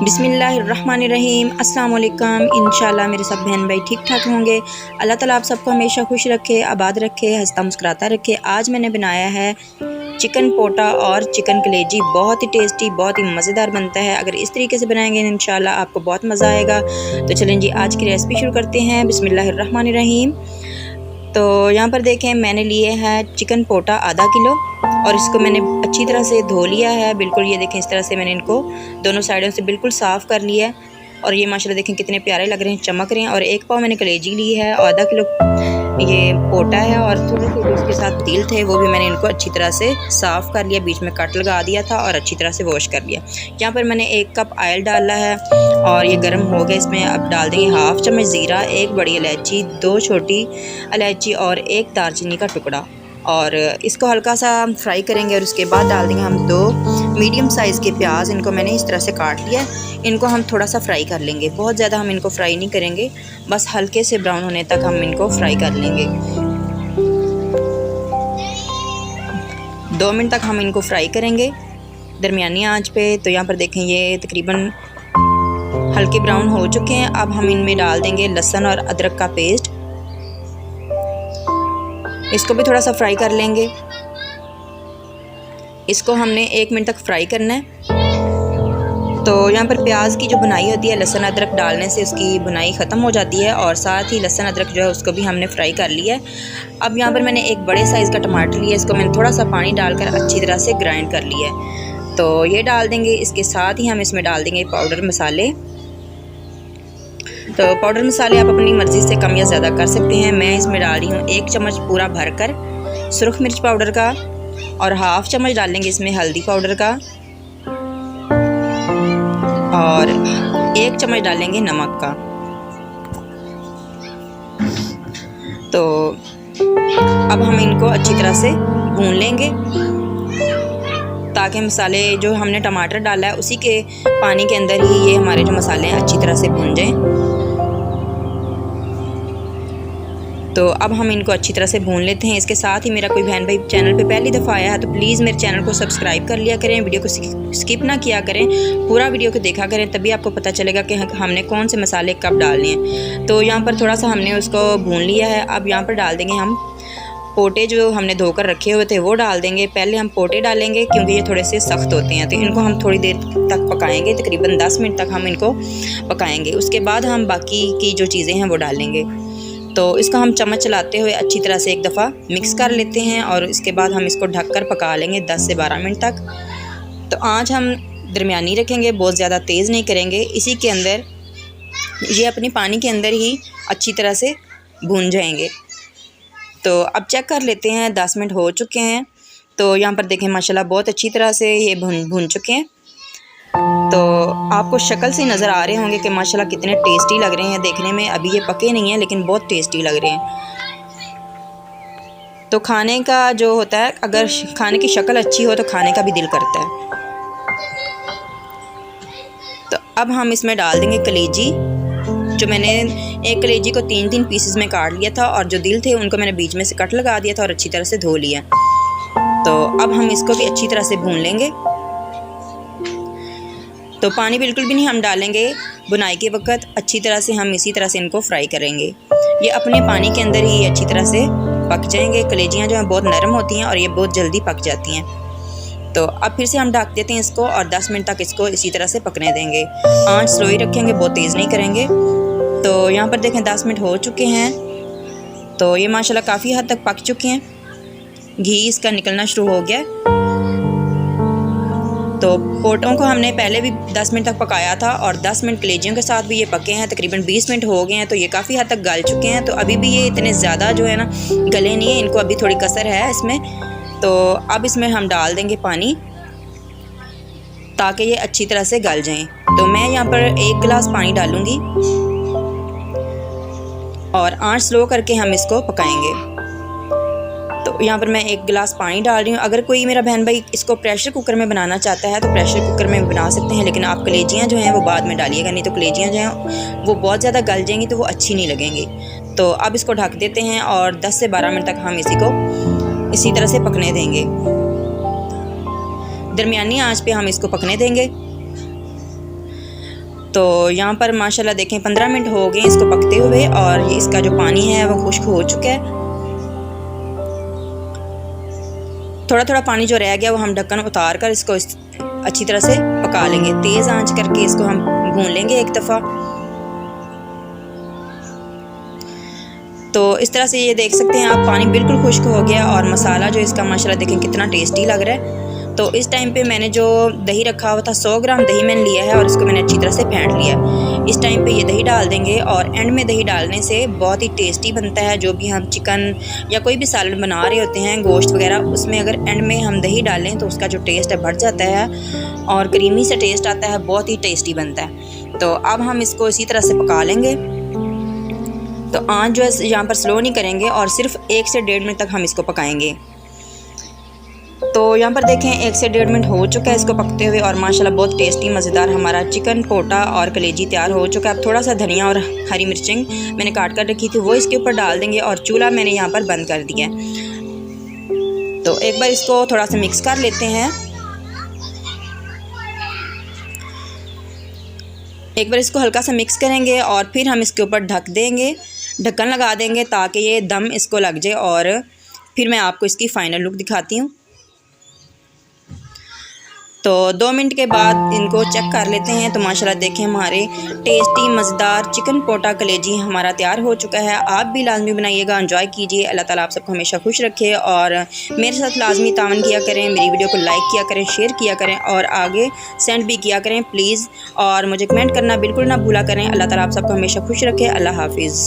बिस्मिल्लाहिर्रहमानिर्रहीम। अस्सलाम वालेकुम। इंशाल्लाह मेरे सब बहन भाई ठीक ठाक होंगे। अल्लाह ताला आप सबको हमेशा खुश रखे, आबाद रखे, हंसता मुस्कुराता रखे। आज मैंने बनाया है चिकन पोटा और चिकन कलेजी। बहुत ही टेस्टी, बहुत ही मज़ेदार बनता है। अगर इस तरीके से बनाएंगे इंशाल्लाह आपको बहुत मज़ा आएगा। तो चलें जी, आज की रेसिपी शुरू करते हैं। बिस्मिल्लाहिर्रहमानिर्रहीम। तो यहाँ पर देखें, मैंने लिए है चिकन पोटा आधा किलो और इसको मैंने अच्छी तरह से धो लिया है। बिल्कुल ये देखें, इस तरह से मैंने इनको दोनों साइडों से बिल्कुल साफ़ कर लिया है। और ये माशाल्लाह देखें कितने प्यारे लग रहे हैं, चमक रहे हैं। और एक पाव मैंने कलेजी ली है और आधा किलो ये पोटा है और थोड़े से जो इसके साथ तिल थे वो भी मैंने इनको अच्छी तरह से साफ़ कर लिया, बीच में कट लगा दिया था और अच्छी तरह से वॉश कर लिया। यहाँ पर मैंने 1 कप ऑयल डाला है और ये गर्म हो गया। इसमें अब डाल देंगे हाफ़ चम्मच ज़ीरा, 1 बड़ी इलायची, 2 छोटी इलायची और 1 दालचीनी का टुकड़ा। और इसको हल्का सा फ्राई करेंगे और उसके बाद डाल देंगे हम 2 मीडियम साइज़ के प्याज। इनको मैंने इस तरह से काट लिया। इनको हम थोड़ा सा फ्राई कर लेंगे, बहुत ज़्यादा हम इनको फ्राई नहीं करेंगे, बस हल्के से ब्राउन होने तक हम इनको फ्राई कर लेंगे। 2 मिनट तक हम इनको फ्राई करेंगे दरमियानी आंच पे। तो यहाँ पर देखें ये तकरीबन हल्के ब्राउन हो चुके हैं। अब हम इनमें डाल देंगे लहसुन और अदरक का पेस्ट। इसको भी थोड़ा सा फ्राई कर लेंगे। इसको हमने 1 मिनट तक फ्राई करना है। तो यहाँ पर प्याज की जो बुनाई होती है, लहसुन अदरक डालने से उसकी बुनाई ख़त्म हो जाती है और साथ ही लहसुन अदरक जो है उसको भी हमने फ्राई कर लिया है। अब यहाँ पर मैंने 1 बड़े साइज़ का टमाटर लिया, इसको मैंने थोड़ा सा पानी डालकर अच्छी तरह से ग्राइंड कर लिया है। तो ये डाल देंगे। इसके साथ ही हम इसमें डाल देंगे पाउडर मसाले। तो पाउडर मसाले आप अपनी मर्ज़ी से कम या ज़्यादा कर सकते हैं। मैं इसमें डाल रही हूँ 1 चम्मच पूरा भरकर सुरख मिर्च पाउडर का और हाफ़ चम्मच डालेंगे इसमें हल्दी पाउडर का और 1 चम्मच डालेंगे नमक का। तो अब हम इनको अच्छी तरह से भून लेंगे ताकि मसाले जो हमने टमाटर डाला है उसी के पानी के अंदर ही ये हमारे जो मसाले हैं अच्छी तरह से भून जाएं। तो अब हम इनको अच्छी तरह से भून लेते हैं। इसके साथ ही मेरा कोई बहन भाई चैनल पे पहली दफ़ा आया है तो प्लीज़ मेरे चैनल को सब्सक्राइब कर लिया करें, वीडियो को स्किप ना किया करें, पूरा वीडियो को देखा करें, तभी आपको पता चलेगा कि हमने कौन से मसाले कब डालने हैं। तो यहाँ पर थोड़ा सा हमने उसको भून लिया है। अब यहाँ पर डाल देंगे हम पोटे जो हमने धोकर रखे हुए थे वो डाल देंगे। पहले हम पोटे डालेंगे क्योंकि ये थोड़े से सख्त होते हैं, तो इनको हम थोड़ी देर तक पकाएंगे, तकरीबन 10 मिनट तक हम इनको पकाएंगे। उसके बाद हम बाकी की जो चीज़ें हैं वो डालेंगे। तो इसको हम चम्मच चलाते हुए अच्छी तरह से एक दफ़ा मिक्स कर लेते हैं और इसके बाद हम इसको ढककर पका लेंगे 10 से 12 मिनट तक। तो आँच हम दरमियानी रखेंगे, बहुत ज़्यादा तेज़ नहीं करेंगे। इसी के अंदर ये अपनी पानी के अंदर ही अच्छी तरह से भून जाएंगे। तो अब चेक कर लेते हैं, 10 मिनट हो चुके हैं। तो यहाँ पर देखें माशाल्लाह बहुत अच्छी तरह से ये भून चुके हैं। तो आपको शक्ल से नज़र आ रहे होंगे कि माशाल्लाह कितने टेस्टी लग रहे हैं देखने में। अभी ये पके नहीं हैं लेकिन बहुत टेस्टी लग रहे हैं। तो खाने का जो होता है, अगर खाने की शक्ल अच्छी हो तो खाने का भी दिल करता है। तो अब हम इसमें डाल देंगे कलेजी। जो मैंने एक कलेजी को 3-3 पीसेस में काट लिया था और जो दिल थे उनको मैंने बीच में से कट लगा दिया था और अच्छी तरह से धो लिया। तो अब हम इसको भी अच्छी तरह से भून लेंगे। तो पानी बिल्कुल भी नहीं हम डालेंगे बुनाई के वक्त, अच्छी तरह से हम इसी तरह से इनको फ्राई करेंगे। ये अपने पानी के अंदर ही अच्छी तरह से पक जाएंगे। कलेजियाँ जो हैं बहुत नरम होती हैं और ये बहुत जल्दी पक जाती हैं। तो अब फिर से हम ढक देते हैं इसको और 10 मिनट तक इसको इसी तरह से पकने देंगे। आंच स्लो ही रखेंगे, बहुत तेज़ नहीं करेंगे। तो यहाँ पर देखें 10 मिनट हो चुके हैं। तो ये माशाल्लाह काफ़ी हद तक पक चुके हैं, घी इसका निकलना शुरू हो गया। तो पोटों को हमने पहले भी 10 मिनट तक पकाया था और 10 मिनट कलेजियों के साथ भी ये पके हैं। तकरीबन 20 मिनट हो गए हैं, तो ये काफ़ी हद तक गल चुके हैं। तो अभी भी ये इतने ज़्यादा जो है ना गले नहीं है, इनको अभी थोड़ी कसर है इसमें। तो अब इसमें हम डाल देंगे पानी ताकि ये अच्छी तरह से गल जाएं। तो मैं यहाँ पर 1 गिलास पानी डालूँगी और आंच स्लो करके हम इसको पकाएंगे। तो यहाँ पर मैं 1 गिलास पानी डाल रही हूँ। अगर कोई मेरा बहन भाई इसको प्रेशर कुकर में बनाना चाहता है तो प्रेशर कुकर में बना सकते हैं, लेकिन आप कलेजियाँ जो हैं वो बाद में डालिएगा, नहीं तो कलेजियाँ जो हैं वो बहुत ज़्यादा गल जाएंगी तो वो अच्छी नहीं लगेंगी। तो अब इसको ढक देते हैं और 10 से 12 मिनट तक हम इसी तरह से पकने देंगे। दरमियानी आंच पे हम इसको पकने देंगे। तो यहाँ पर माशाल्लाह देखें 15 मिनट हो गए इसको पकते हुए और इसका जो पानी है वो खुश्क हो चुका है। थोड़ा थोड़ा पानी जो रह गया वो हम ढक्कन उतार कर इसको अच्छी तरह से पका लेंगे। तेज़ आंच करके इसको हम भून लेंगे एक दफ़ा। तो इस तरह से ये देख सकते हैं आप, पानी बिल्कुल खुश्क हो गया और मसाला जो इसका माशाल्लाह देखें कितना टेस्टी लग रहा है। तो इस टाइम पे मैंने जो दही रखा हुआ था 100 ग्राम दही मैंने लिया है और इसको मैंने अच्छी तरह से फेंट लिया। इस टाइम पे ये दही डाल देंगे और एंड में दही डालने से बहुत ही टेस्टी बनता है। जो भी हम चिकन या कोई भी सैलड बना रहे होते हैं, गोश्त वगैरह, उसमें अगर एंड में हम दही डालें तो उसका जो टेस्ट है बढ़ जाता है और क्रीमी से टेस्ट आता है, बहुत ही टेस्टी बनता है। तो अब हम इसको इसी तरह से पका लेंगे। तो आँच जो है यहाँ पर स्लो नहीं करेंगे और सिर्फ 1 से 1.5 मिनट तक हम इसको पकाएंगे। तो यहाँ पर देखें 1 से 1.5 मिनट हो चुका है इसको पकते हुए और माशाल्लाह बहुत टेस्टी मज़ेदार हमारा चिकन पोटा और कलेजी तैयार हो चुका है। अब थोड़ा सा धनिया और हरी मिर्चें मैंने काट कर रखी थी वो इसके ऊपर डाल देंगे और चूल्हा मैंने यहाँ पर बंद कर दिया है। तो एक बार इसको थोड़ा सा मिक्स कर लेते हैं। एक बार इसको हल्का सा मिक्स करेंगे और फिर हम इसके ऊपर ढक देंगे, ढक्कन लगा देंगे ताकि ये दम इसको लग जाए और फिर मैं आपको इसकी फ़ाइनल लुक दिखाती हूँ। तो 2 मिनट के बाद इनको चेक कर लेते हैं। तो माशाल्लाह देखें हमारे टेस्टी मज़ेदार चिकन पोटा कलेजी हमारा तैयार हो चुका है। आप भी लाजमी बनाइएगा, एंजॉय कीजिए। अल्लाह ताला आप सबको हमेशा खुश रखे और मेरे साथ लाजमी तावन किया करें, मेरी वीडियो को लाइक किया करें, शेयर किया करें और आगे सेंड भी किया करें प्लीज़। और मुझे कमेंट करना बिल्कुल ना भूला करें। अल्लाह ताला आप सबको हमेशा खुश रखे। अल्लाह हाफिज़।